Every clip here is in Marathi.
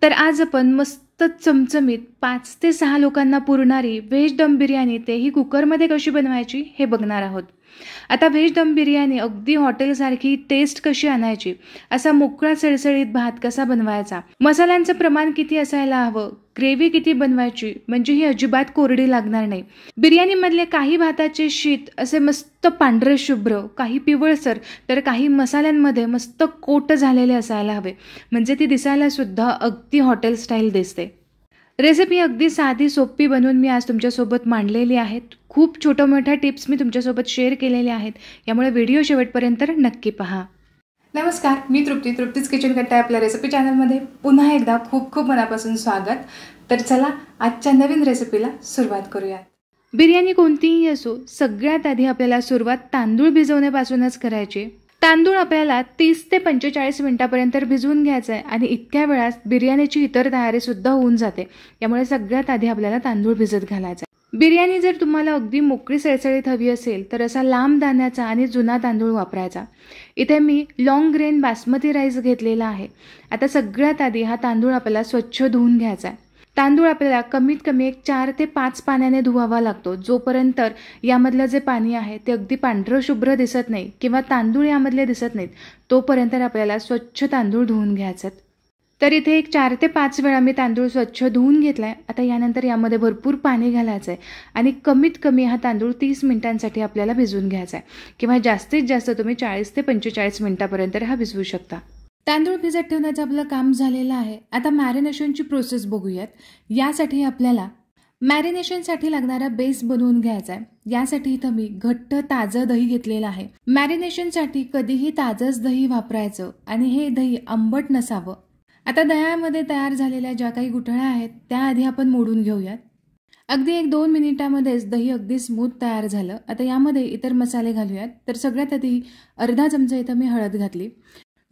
तर आज आपण मस्त चमचमीत 5 ते 6 लोकांना पुरणारी व्हेज दम बिर्याणी तेही कुकरमध्ये कशी बनवायची हे बघणार आहोत. आता व्हेज दम बिर्याणी अगदी हॉटेलसारखी टेस्ट कशी आणायची, असा मोकळा सळसळीत भात कसा बनवायचा, मसाल्यांचं प्रमाण किती असायला हवं, ग्रेव्ही किती बनवायची म्हणजे ही अजिबात कोरडी लागणार नाही. बिर्याणीमधले काही भाताचे शीत असे मस्त पांढरे शुभ्र, काही पिवळसर तर काही मसाल्यांमध्ये मस्त कोट झालेले असायला हवे, म्हणजे ती दिसायला सुद्धा अगदी हॉटेल स्टाईल दिसते. रेसिपी अगदी साधी सोपी बनवून मी आज तुमच्यासोबत मांडलेली आहेत. खूप छोट्या मोठ्या टिप्स मी तुमच्यासोबत शेअर केलेल्या आहेत, यामुळे व्हिडिओ शेवटपर्यंत नक्की पहा. नमस्कार, मी तृप्तीच किचन कट्टा आपल्या रेसिपी चॅनलमध्ये पुन्हा एकदा खूप खूप मनापासून स्वागत. तर चला आजच्या नवीन रेसिपीला सुरुवात करूयात. बिर्याणी कोणतीही असो, सगळ्यात आधी आपल्याला सुरुवात तांदूळ भिजवण्यापासूनच करायची. तांदूळ आपल्याला 30 ते 45 मिनिटापर्यंत भिजवून घ्यायचं आहे आणि इतक्या वेळात बिर्याणीची इतर तयारी सुद्धा होऊन जाते. त्यामुळे सगळ्यात आधी आपल्याला तांदूळ भिजत घालायचा. बिर्याणी जर तुम्हाला अगदी मोकळी सळसळीत हवी असेल तर असा लांब दाण्याचा आणि जुना तांदूळ वापरायचा. इथे मी लॉंग ग्रेन बासमती राईस घेतलेला आहे. आता सगळ्यात आधी हा तांदूळ आपल्याला स्वच्छ धुवून घ्यायचा आहे. तांदूळ आपल्याला कमीत कमी 4 ते 5 पाण्याने धुवावा लागतो, जोपर्यंत यामधलं जे पाणी आहे ते अगदी पांढरं शुभ्र दिसत नाही किंवा तांदूळ यामधले दिसत नाहीत, तोपर्यंत आपल्याला स्वच्छ तांदूळ धुवून घ्यायचे. तर इथे 4 ते 5 वेळा मी तांदूळ स्वच्छ धुवून घेतलाय. आता यानंतर यामध्ये भरपूर पाणी घालायचं आहे आणि कमीत कमी हा तांदूळ 30 मिनिटांसाठी आपल्याला भिजवून घ्यायचा आहे किंवा जास्तीत जास्त तुम्ही 40 ते 45 मिनिटापर्यंत हा भिजवू शकता. तांदूळ भिजत ठेवण्याचं आपलं काम झालेलं आहे. आता मॅरिनेशनची प्रोसेस बघूयात. यासाठी आपल्याला मॅरिनेशनसाठी लागणारा बेस बनवून घ्यायचा आहे. यासाठी इथं मी घट्ट ताजं दही घेतलेलं आहे. मॅरिनेशनसाठी कधीही ताजंच दही वापरायचं आणि हे दही आंबट नसावं. आता दह्यामध्ये तयार झालेल्या ज्या काही गुठळ्या आहेत त्या आधी आपण मोडून घेऊयात. अगदी 1-2 मिनिटामध्येच दही अगदी स्मूथ तयार झालं. आता यामध्ये इतर मसाले घालूयात. तर सगळ्यात आधी अर्धा चमचा इथं मी हळद घातली.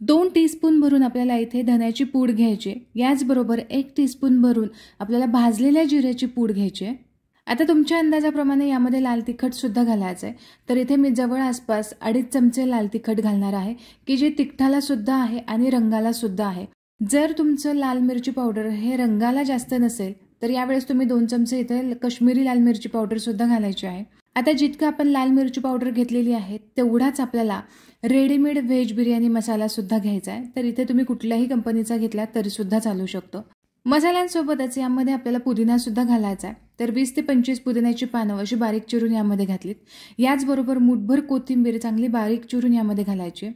2 टीस्पून भरून आपल्याला इथे धण्याची पूड घ्यायची. याचबरोबर 1 टीस्पून भरून आपल्याला भाजलेल्या जिऱ्याची पूड घ्यायची. आता तुमच्या अंदाजाप्रमाणे यामध्ये लाल तिखट सुद्धा घालायचं आहे. तर इथे मी जवळ आसपास 2.5 चमचे लाल तिखट घालणार आहे, की जे तिखटाला सुद्धा आहे आणि रंगाला सुद्धा आहे. जर तुमचं लाल मिरची पावडर हे रंगाला जास्त नसेल तर यावेळेस तुम्ही 2 चमचे इथे कश्मीरी लाल मिरची पावडर सुद्धा घालायची आहे. आता जितकं आपण लाल मिरची पावडर घेतलेली आहे तेवढाच आपल्याला रेडीमेड व्हेज बिर्याणी मसाला सुद्धा घ्यायचा आहे. तर इथे तुम्ही कुठल्याही कंपनीचा घेतला तरी सुद्धा चालू शकतो. मसाल्यांसोबतच यामध्ये आपल्याला पुदिना सुद्धा घालायचा आहे. तर 20 ते 25 पुदिन्याची पानं अशी बारीक चिरून यामध्ये घातलीत. याचबरोबर मुठभर कोथिंबीर चांगली बारीक चिरून यामध्ये घालायची.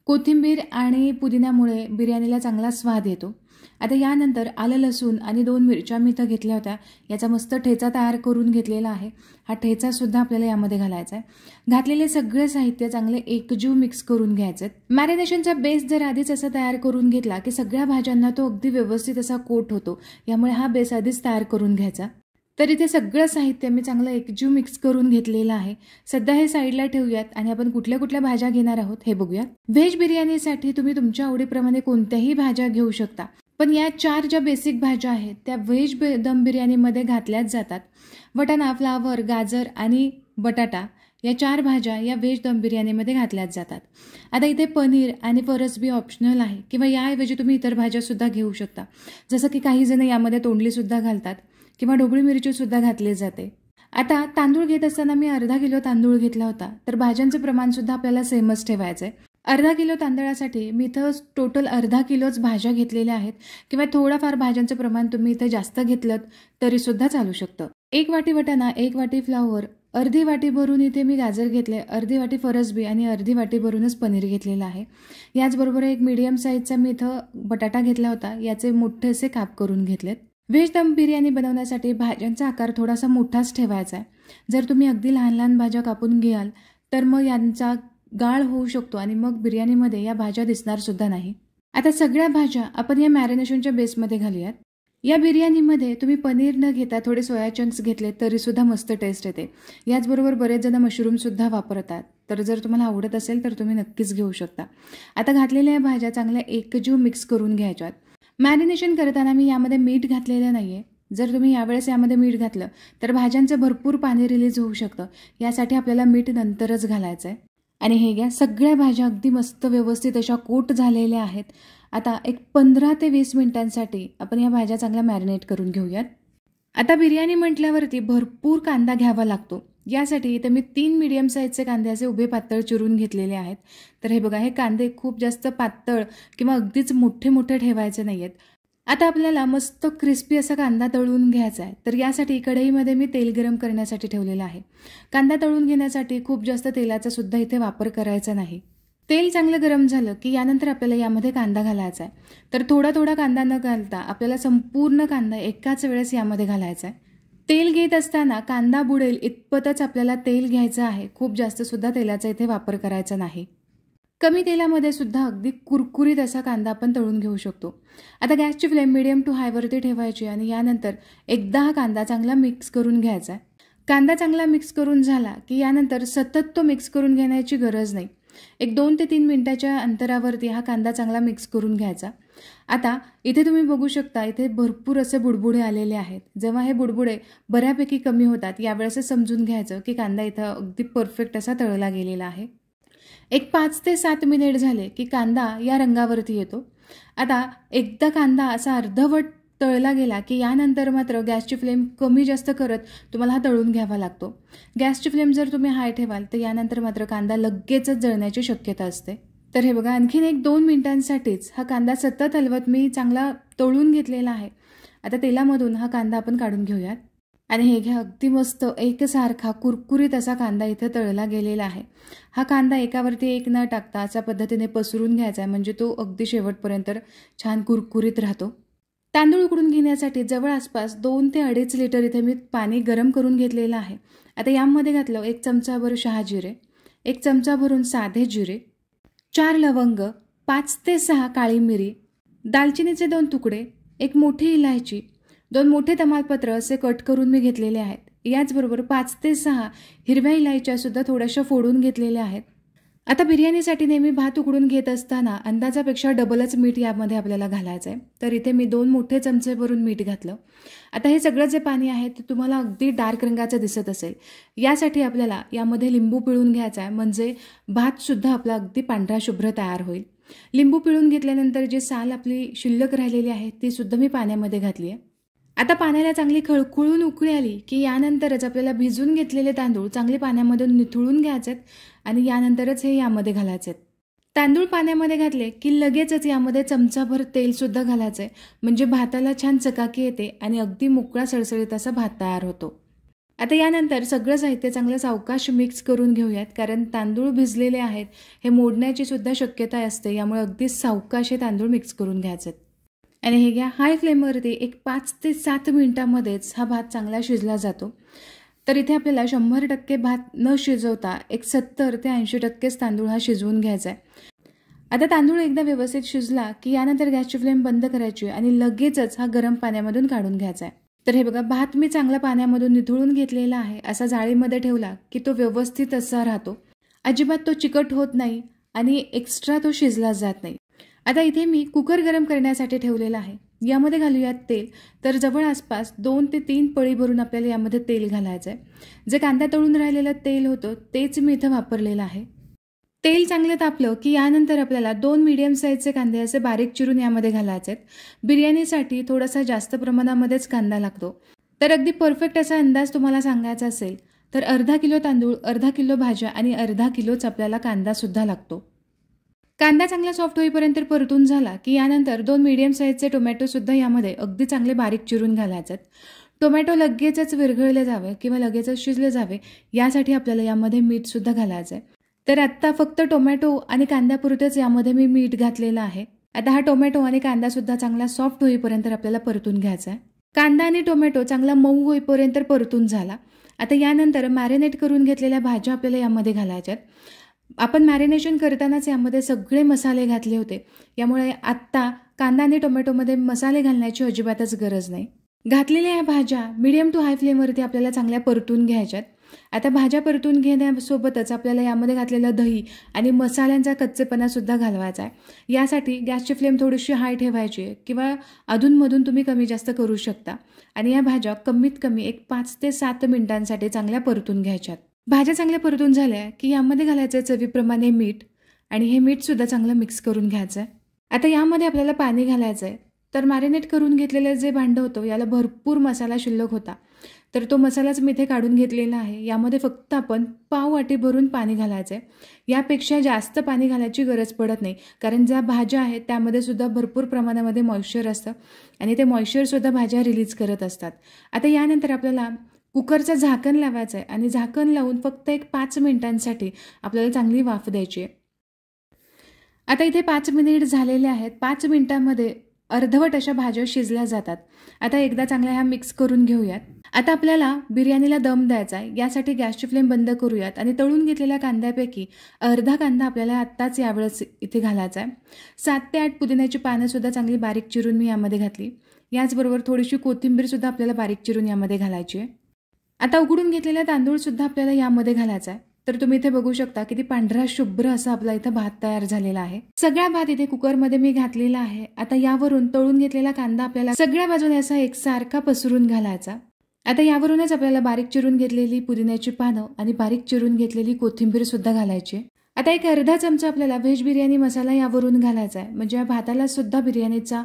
कोथिंबीर आणि पुदिन्यामुळे बिर्याणीला चांगला स्वाद येतो. आता यानंतर आलं लसूण आणि 2 मिरच्या मी इथं घेतल्या होत्या. याचा मस्त ठेचा तयार करून घेतलेला आहे. हा ठेचा सुद्धा आपल्याला यामध्ये घालायचा आहे. घातलेले सगळे साहित्य चांगले एकजीव मिक्स करून घ्यायचे. मॅरिनेशनचा बेस जर आधीच असा तयार करून घेतला की सगळ्या भाज्यांना तो अगदी व्यवस्थित असा कोट होतो. यामुळे हा बेस आधीच तयार करून घ्यायचा. तर इथे सगळं साहित्य मी चांगलं एकजीव मिक्स करून घेतलेलं आहे. सध्या हे साईडला ठेवूयात आणि आपण कुठल्या कुठल्या भाज्या घेणार आहोत हे बघूयात. व्हेज बिर्याणीसाठी तुम्ही तुमच्या आवडीप्रमाणे कोणत्याही भाज्या घेऊ शकता, पण या 4 ज्या बेसिक भाज्या आहेत त्या व्हेज दम बिर्याणीमध्ये घातल्याच जातात. वाटाणा, फ्लावर, गाजर आणि बटाटा या 4 भाज्या या व्हेज दम बिर्याणीमध्ये घातल्याच जातात. आता इथे पनीर आणि फरसबी ऑप्शनल आहे किंवा याऐवजी तुम्ही इतर भाज्या सुद्धा घेऊ शकता. जसं की काही जण यामध्ये तोंडली सुद्धा घालतात किंवा ढोबळी मिरची सुद्धा घातली जाते. आता तांदूळ घेत असताना मी अर्धा किलो तांदूळ घेतला होता. तर भाज्यांचं प्रमाण सुद्धा आपल्याला सेमच ठेवायचं आहे. अर्धा किलो तांदळासाठी मी इथं टोटल अर्धा किलोच भाज्या घेतलेल्या आहेत किंवा थोडाफार भाज्यांचं प्रमाण तुम्ही इथं जास्त घेतलं तरी सुद्धा चालू शकतं. 1 वाटी वाटाणा, 1 वाटी फ्लावर, अर्धी वाटी भरून इथे मी गाजर घेतले, अर्धी वाटी फरसबी आणि अर्धी वाटी भरूनच पनीर घेतलेलं आहे. याचबरोबर एक मीडियम साईजचा मी इथं बटाटा घेतला होता. याचे मोठे असे काप करून घेतलेत. व्हेज दम बिर्याणी बनवण्यासाठी भाज्यांचा आकार थोडासा मोठाच ठेवायचा आहे. जर तुम्ही अगदी लहान लहान भाज्या कापून घ्याल तर मग यांचा गाळ होऊ शकतो आणि मग बिर्याणीमध्ये या भाज्या दिसणार सुद्धा नाही. आता सगळ्या भाज्या आपण या मॅरिनेशनच्या बेसमध्ये घालूयात. या बिर्याणीमध्ये तुम्ही पनीर न घेता थोडे सोया चंक्स घेतले तरी सुद्धा मस्त टेस्ट येते. याचबरोबर बरेच जण मशरूम सुद्धा वापरतात. तर जर तुम्हाला आवडत असेल तर तुम्ही नक्कीच घेऊ शकता. आता घातलेल्या या भाज्या चांगल्या एकजीव मिक्स करून घ्यायच्यात. मॅरिनेशन करताना मी यामध्ये मीठ घातलेलं नाहीये. जर तुम्ही यावेळेस यामध्ये मीठ घातलं तर भाज्यांचं भरपूर पाणी रिलीज होऊ शकतं. यासाठी आपल्याला मीठ नंतरच घालायचं आहे. आणि हे घ्या, सगळ्या भाज्या अगदी मस्त व्यवस्थित अशा कोट झालेल्या आहेत आता एक 15 ते 20 मिनिटांसाठी आपण या भाज्या चांगल्या मॅरिनेट करून घेऊयात. आता बिर्याणी म्हटल्यावरती भरपूर कांदा घ्यावा लागतो. यासाठी इथे मी 3 मीडियम साईजचे कांदे असे उभे पातळ चिरून घेतलेले आहेत. तर हे बघा, हे कांदे खूप जास्त पातळ किंवा अगदीच मोठे मोठे ठेवायचे नाही आहेत. आता आपल्याला मस्त क्रिस्पी असा कांदा तळून घ्यायचा आहे. तर यासाठी कढईमध्ये मी तेल गरम करण्यासाठी ठेवलेलं आहे. कांदा तळून घेण्यासाठी खूप जास्त तेलाचा सुद्धा इथे वापर करायचा नाही. तेल चांगलं गरम झालं की यानंतर आपल्याला यामध्ये कांदा घालायचा आहे. तर थोडा थोडा कांदा न घालता आपल्याला संपूर्ण कांदा एकाच वेळेस यामध्ये घालायचा आहे. तेल घेत असताना कांदा बुडेल इतपतच आपल्याला तेल घ्यायचं आहे. खूप जास्त सुद्धा तेलाचा इथे वापर करायचा नाही. कमी तेलामध्ये सुद्धा अगदी कुरकुरीत असा कांदा आपण तळून घेऊ शकतो. आता गॅसची फ्लेम मीडियम टू हायवरती ठेवायची आणि यानंतर एकदा हा कांदा चांगला मिक्स करून घ्यायचा आहे. कांदा चांगला मिक्स करून झाला की यानंतर सतत तो मिक्स करून घेण्याची गरज नाही. एक 2 ते 3 मिनिटाच्या अंतरावरती हा कांदा चांगला मिक्स करून घ्यायचा. आता इथे तुम्ही बघू शकता, इथे भरपूर असे बुडबुडे आलेले आहेत. जेव्हा हे बुडबुडे बऱ्यापैकी कमी होतात यावेळेस समजून घ्यायचं की कांदा इथं अगदी परफेक्ट असा तळला गेलेला आहे. एक 5 ते 7 मिनिट झाले की कांदा या रंगावरती येतो. आता एकदा कांदा असा अर्धवट तळला गेला की यानंतर मात्र गॅसची फ्लेम कमी जास्त करत तुम्हाला हा तळून घ्यावा लागतो. गॅसची फ्लेम जर तुम्ही हाय ठेवाल तर यानंतर मात्र कांदा लगेचच जळण्याची शक्यता असते. तर हे बघा, आणखीन एक 2 मिनिटांसाठीच हा कांदा सतत हलवत मी चांगला तळून घेतलेला आहे. आता तेलामधून हा कांदा आपण काढून घेऊयात आणि हे घ्या, अगदी मस्त एकसारखा कुरकुरीत असा कांदा इथे तळला गेलेला आहे. हा कांदा एकावरती एक न टाकता अशा पद्धतीने पसरून घ्यायचा आहे, म्हणजे तो अगदी शेवटपर्यंत छान कुरकुरीत राहतो. तांदूळ उकडून घेण्यासाठी जवळ आसपास 2 ते 2.5 लिटर इथे मी पाणी गरम करून घेतलेलं आहे. आता यामध्ये घातलं 1 चमचाभर शहाजिरे, 1 चमचा भरून साधे जिरे, 4 लवंग, 5 ते 6 काळी मिरी, दालचिनीचे 2 तुकडे, 1 मोठी इलायची, 2 मोठे तमालपत्र असे कट करून मी घेतलेले आहेत. याचबरोबर 5 ते 6 हिरव्या इलायच्या सुद्धा थोड्याशा फोडून घेतलेल्या आहेत. आता बिर्याणीसाठी नेहमी भात उकडून घेत असताना अंदाजापेक्षा डबलच मीठ यामध्ये आपल्याला घालायचं आहे. तर इथे मी 2 मोठे चमचे भरून मीठ घातलं. आता हे सगळं जे पाणी आहे ते तुम्हाला अगदी डार्क रंगाचं दिसत असेल. यासाठी आपल्याला यामध्ये लिंबू पिळून घ्यायचा आहे, म्हणजे भात सुद्धा आपला अगदी पांढरा शुभ्र तयार होईल. लिंबू पिळून घेतल्यानंतर जी साल आपली शिल्लक राहिलेली आहे ती सुद्धा मी पाण्यामध्ये घातली आहे. आता पाण्याला चांगली खळखळून उकळी आली की यानंतरच आपल्याला भिजून घेतलेले तांदूळ चांगले पाण्यामधून निथळून घ्यायचेत आणि यानंतरच हे यामध्ये घालायचेत. तांदूळ पाण्यामध्ये घातले की लगेचच यामध्ये चमचाभर तेल सुद्धा घालायचंय, म्हणजे भाताला छान चकाकी येते आणि अगदी मोकळा सळसळीत असा भात तयार होतो. आता यानंतर सगळं साहित्य चांगलं सावकाश मिक्स करून घेऊयात, कारण तांदूळ भिजलेले आहेत, हे मोडण्याची सुद्धा शक्यता असते. यामुळे अगदी सावकाश हे तांदूळ मिक्स करून घ्यायचेत आणि हे घ्या, हाय फ्लेमवरती एक 5 ते 7 मिनिटांमध्येच हा भात चांगला शिजला जातो. तर इथे आपल्याला 100% भात न शिजवता एक 70 ते 80%च तांदूळ हा शिजवून घ्यायचा आहे. आता तांदूळ एकदा व्यवस्थित शिजला की यानंतर गॅसची फ्लेम बंद करायची आणि लगेचच हा गरम पाण्यामधून काढून घ्यायचा आहे. तर हे बघा, भात मी चांगला पाण्यामधून निथळून घेतलेला आहे. असा जाळीमध्ये ठेवला की तो व्यवस्थित असा राहतो, अजिबात तो चिकट होत नाही आणि एक्स्ट्रा तो शिजला जात नाही. आता इथे मी कुकर गरम करण्यासाठी ठेवलेला आहे. यामध्ये घालूयात तेल. तर जवळ आसपास 2 ते 3 पळी भरून आपल्याला यामध्ये तेल घालायचं आहे. जे कांदा तळून राहिलेलं तेल होतं तेच मी इथं वापरलेलं आहे. तेल चांगलं तापलं की यानंतर आपल्याला 2 मीडियम साईजचे कांदे असे बारीक चिरून यामध्ये घालायचे आहेत. बिर्याणीसाठी थोडासा जास्त प्रमाणामध्येच कांदा लागतो. तर अगदी परफेक्ट असा अंदाज तुम्हाला सांगायचा असेल तर अर्धा किलो तांदूळ, अर्धा किलो भाज्या आणि अर्धा किलोच आपल्याला कांदा सुद्धा लागतो. कांदा चांगला सॉफ्ट होईपर्यंत परतून झाला की यानंतर 2 मीडियम साईजचे टोमॅटो सुद्धा यामध्ये अगदी चांगले बारीक चिरून घालायचे. टोमॅटो लगेचच विरघळले जावे किंवा लगेचच शिजले जावे यासाठी आपल्याला यामध्ये मीठ सुद्धा घालायचं आहे. तर आत्ता फक्त टोमॅटो आणि कांद्यापुरतेच यामध्ये मी मीठ घातलेलं आहे. आता हा टोमॅटो आणि कांदा सुद्धा चांगला सॉफ्ट होईपर्यंत आपल्याला परतून घ्यायचा आहे. कांदा आणि टोमॅटो चांगला मऊ होईपर्यंत परतून झाला. आता यानंतर मॅरिनेट करून घेतलेल्या भाज्या आपल्याला यामध्ये घालायच्यात. आपण मॅरिनेशन करतानाच यामध्ये सगळे मसाले घातले होते, यामुळे आत्ता कांदा आणि टोमॅटोमध्ये मसाले घालण्याची अजिबातच गरज नाही. घातलेल्या या भाज्या मीडियम टू हाय फ्लेमवरती आपल्याला चांगल्या परतून घ्यायच्यात. आता भाज्या परतून घेण्यासोबतच आपल्याला यामध्ये घातलेलं दही आणि मसाल्यांचा कच्चेपणा सुद्धा घालवायचा आहे. यासाठी गॅसची फ्लेम थोडीशी हाय ठेवायची आहे किंवा अधूनमधून तुम्ही कमी जास्त करू शकता आणि या भाज्या कमीत कमी एक 5 ते 7 मिनिटांसाठी चांगल्या परतून घ्यायच्यात. भाज्या चांगल्या परतून झाल्या की यामध्ये घालायचं चवीप्रमाणे मीठ आणि हे मीठ सुद्धा चांगलं मिक्स करून घ्यायचं आहे. आता यामध्ये आपल्याला पाणी घालायचं आहे. तर मॅरिनेट करून घेतलेलं जे भांडं होतं याला भरपूर मसाला शिल्लक होता, तर तो मसालाच मी इथे काढून घेतलेला आहे. यामध्ये फक्त आपण पाव वाटी भरून पाणी घालायचं आहे. यापेक्षा जास्त पाणी घालायची गरज पडत नाही, कारण ज्या भाज्या आहेत त्यामध्ये सुद्धा भरपूर प्रमाणामध्ये मॉइश्चर असतं आणि ते मॉइश्चरसुद्धा भाज्या रिलीज करत असतात. आता यानंतर आपल्याला कुकरचं झाकण लावायचं आहे आणि झाकण लावून फक्त एक 5 मिनिटांसाठी आपल्याला चांगली वाफ द्यायची आहे. आता इथे 5 मिनिट झालेले आहेत. 5 मिनिटांमध्ये अर्धवट अशा भाज्या शिजल्या जातात. आता एकदा चांगल्या ह्या मिक्स करून घेऊयात. आता आपल्याला बिर्याणीला दम द्यायचा आहे. यासाठी गॅसची फ्लेम बंद करूयात आणि तळून घेतलेल्या कांद्यापैकी अर्धा कांदा आपल्याला आत्ताच यावेळेस इथे घालायचा आहे. 7 ते 8 पुदिन्याची पानंसुद्धा चांगली बारीक चिरून मी यामध्ये घातली. याचबरोबर थोडीशी कोथिंबीरसुद्धा आपल्याला बारीक चिरून यामध्ये घालायची आहे. आता उकडून घेतलेला तांदूळसुद्धा आपल्याला यामध्ये घालायचा आहे. तर तुम्ही इथे बघू शकता किती पांढरा शुभ्र असा आपला इथं भात तयार झालेला आहे. सगळा भात इथे कुकरमध्ये मी घातलेला आहे. आता यावरून तळून घेतलेला कांदा आपल्याला सगळ्या बाजूने असा एकसारखा पसरून घालायचा. आता यावरूनच आपल्याला बारीक चिरून घेतलेली पुदिन्याची पानं आणि बारीक चिरून घेतलेली कोथिंबीर सुद्धा घालायची. आता एक अर्धा चमचा आपल्याला व्हेज बिर्याणी मसाला यावरून घालायचा आहे, म्हणजे या भाताला सुद्धा बिर्याणीचा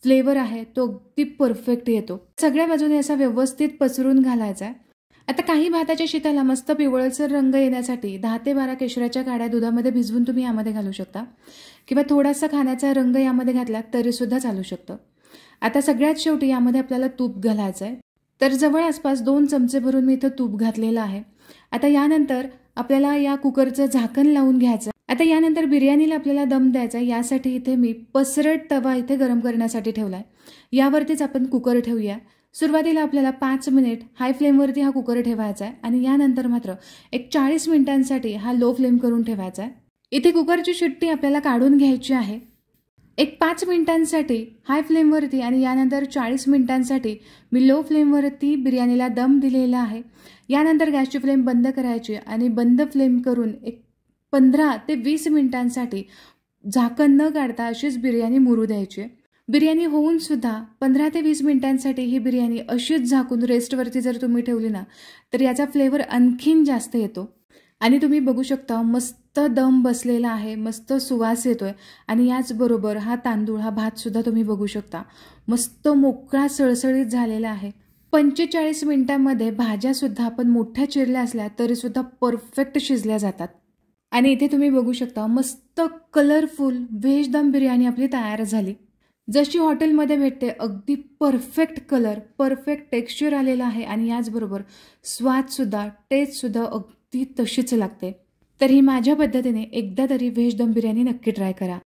फ्लेवर आहे तो अगदी परफेक्ट येतो. सगळ्या बाजूने असा व्यवस्थित पसरून घालायचा आहे. आता काही भाताच्या शीताला मस्त पिवळसर रंग येण्यासाठी 10 ते 12 केशराच्या काड्या दुधामध्ये भिजवून तुम्ही यामध्ये घालू शकता किंवा थोडासा खाण्याचा रंग यामध्ये घातला तरी सुद्धा चालू शकतं. आता सगळ्यात शेवटी यामध्ये आपल्याला तूप घालायचं आहे. तर जवळ आसपास 2 चमचे भरून मी इथं तूप घातलेलं आहे. आता यानंतर आपल्याला या कुकरचं झाकण लावून घ्यायचं. आता यानंतर बिर्याणीला आपल्याला दम द्यायचा. यासाठी इथे मी पसरट तवा इथे गरम करण्यासाठी ठेवलाय. यावरतीच आपण कुकर ठेवूया. सुरुवातीला आपल्याला 5 मिनिट हाय फ्लेमवरती हा कुकर ठेवायचा आहे आणि यानंतर मात्र एक 40 मिनिटांसाठी हा लो फ्लेम करून ठेवायचा आहे. इथे कुकरची शिट्टी आपल्याला काढून घ्यायची आहे. एक 5 मिनिटांसाठी हाय फ्लेमवरती आणि यानंतर 40 मिनिटांसाठी मी लो फ्लेमवरती बिर्याणीला दम दिलेला आहे. यानंतर गॅसची फ्लेम बंद करायची आणि बंद फ्लेम करून एक 15 ते 20 मिनिटांसाठी झाकण न काढता अशीच बिर्याणी मुरू द्यायची. बिर्याणी होऊन सुद्धा 15 ते 20 मिनिटांसाठी ही बिर्याणी अशीच झाकून रेस्टवरती जर तुम्ही ठेवली ना तर याचा फ्लेवर आणखीन जास्त येतो. आणि तुम्ही बघू शकता मस्त दम बसलेला आहे, मस्त सुवास येतोय आणि याचबरोबर हा तांदूळ हा भात सुद्धा तुम्ही बघू शकता मस्त मोकळा सळसळीत झालेला आहे. 45 मिनिटांमध्ये भाज्या सुद्धा आपण मोठ्या चिरल्या असल्या तरी सुद्धा परफेक्ट शिजल्या जातात. आणि इथे तुम्ही बघू शकता मस्त कलरफुल व्हेज दम बिर्याणी आपली तयार झाली. जशी हॉटेलमध्ये भेटते अगदी परफेक्ट कलर, परफेक्ट टेक्स्चर आलेला आहे आणि याचबरोबर स्वादसुद्धा, टेस्टसुद्धा अगदी तशीच लागते. तर ही माझ्या पद्धतीने एकदा तरी व्हेज दम बिर्याणी नक्की ट्राय करा.